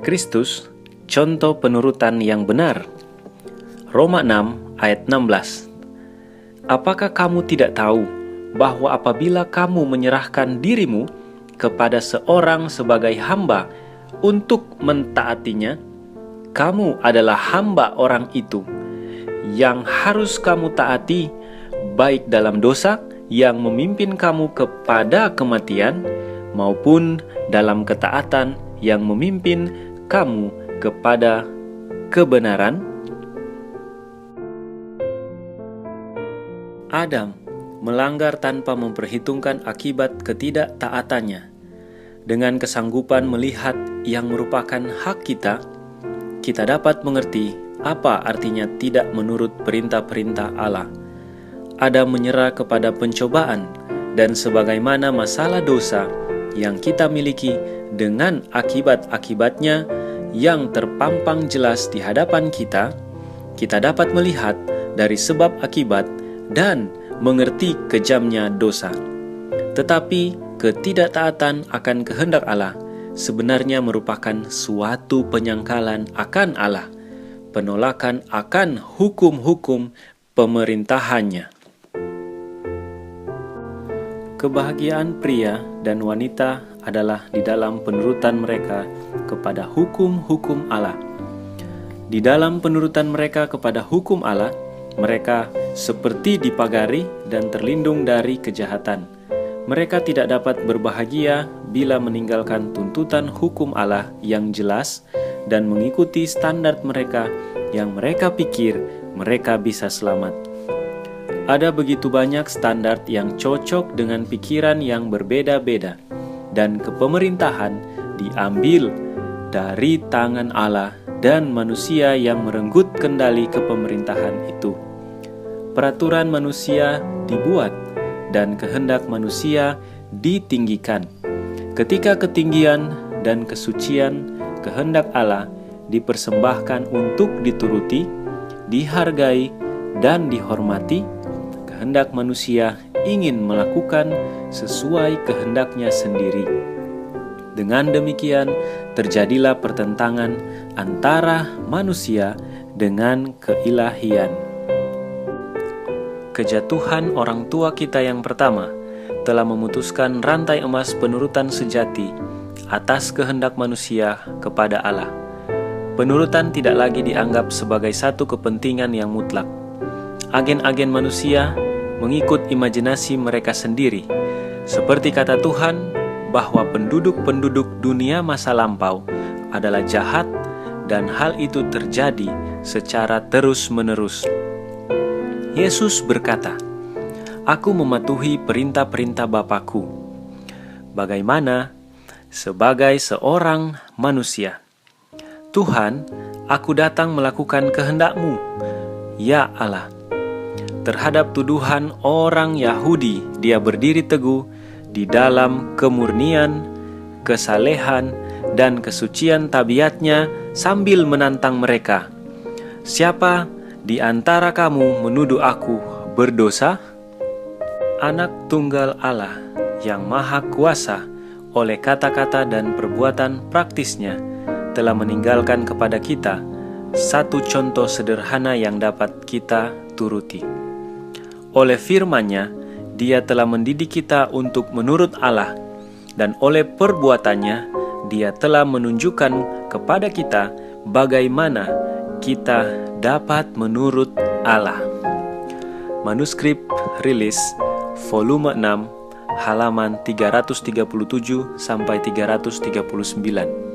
Kristus, contoh penurutan yang benar. Roma 6 ayat 16. Apakah kamu tidak tahu bahwa apabila kamu menyerahkan dirimu kepada seorang sebagai hamba untuk mentaatinya, kamu adalah hamba orang itu yang harus kamu taati, baik dalam dosa yang memimpin kamu kepada kematian maupun dalam ketaatan yang memimpin kamu kepada kebenaran. Adam melanggar tanpa memperhitungkan akibat ketidaktaatannya. Dengan kesanggupan melihat yang merupakan hak kita, kita dapat mengerti apa artinya tidak menurut perintah-perintah Allah. Adam menyerah kepada pencobaan, dan sebagaimana masalah dosa yang kita miliki dengan akibat-akibatnya yang terpampang jelas di hadapan kita, kita dapat melihat dari sebab akibat dan mengerti kejamnya dosa. Tetapi ketidaktaatan akan kehendak Allah sebenarnya merupakan suatu penyangkalan akan Allah, penolakan akan hukum-hukum pemerintahannya. Kebahagiaan pria dan wanita adalah di dalam penurutan mereka kepada hukum-hukum Allah. Di dalam penurutan mereka kepada hukum Allah, mereka seperti dipagari dan terlindung dari kejahatan. Mereka tidak dapat berbahagia bila meninggalkan tuntutan hukum Allah yang jelas dan mengikuti standar mereka yang mereka pikir mereka bisa selamat. Ada begitu banyak standar yang cocok dengan pikiran yang berbeda-beda, dan kepemerintahan diambil dari tangan Allah dan manusia yang merenggut kendali kepemerintahan itu. Peraturan manusia dibuat dan kehendak manusia ditinggikan. Ketika ketinggian dan kesucian kehendak Allah dipersembahkan untuk dituruti, dihargai, dan dihormati, kehendak manusia ingin melakukan sesuai kehendaknya sendiri. Dengan demikian, terjadilah pertentangan antara manusia dengan keilahian. Kejatuhan orang tua kita yang pertama telah memutuskan rantai emas penurutan sejati atas kehendak manusia kepada Allah. Penurutan tidak lagi dianggap sebagai satu kepentingan yang mutlak. Agen-agen manusia mengikut imajinasi mereka sendiri, seperti kata Tuhan bahwa penduduk-penduduk dunia masa lampau adalah jahat, dan hal itu terjadi secara terus-menerus. Yesus berkata, "Aku mematuhi perintah-perintah Bapa-Ku." Bagaimana? Sebagai seorang manusia, "Tuhan, aku datang melakukan kehendak-Mu, ya Allah." Terhadap tuduhan orang Yahudi, dia berdiri teguh di dalam kemurnian, kesalehan, dan kesucian tabiatnya sambil menantang mereka. "Siapa di antara kamu menuduh aku berdosa?" Anak tunggal Allah yang maha kuasa oleh kata-kata dan perbuatan praktisnya telah meninggalkan kepada kita satu contoh sederhana yang dapat kita turuti. Oleh firman-Nya, Dia telah mendidik kita untuk menurut Allah, dan oleh perbuatannya, Dia telah menunjukkan kepada kita bagaimana kita dapat menurut Allah. Manuskrip Rilis, volume 6, halaman 337 sampai 339.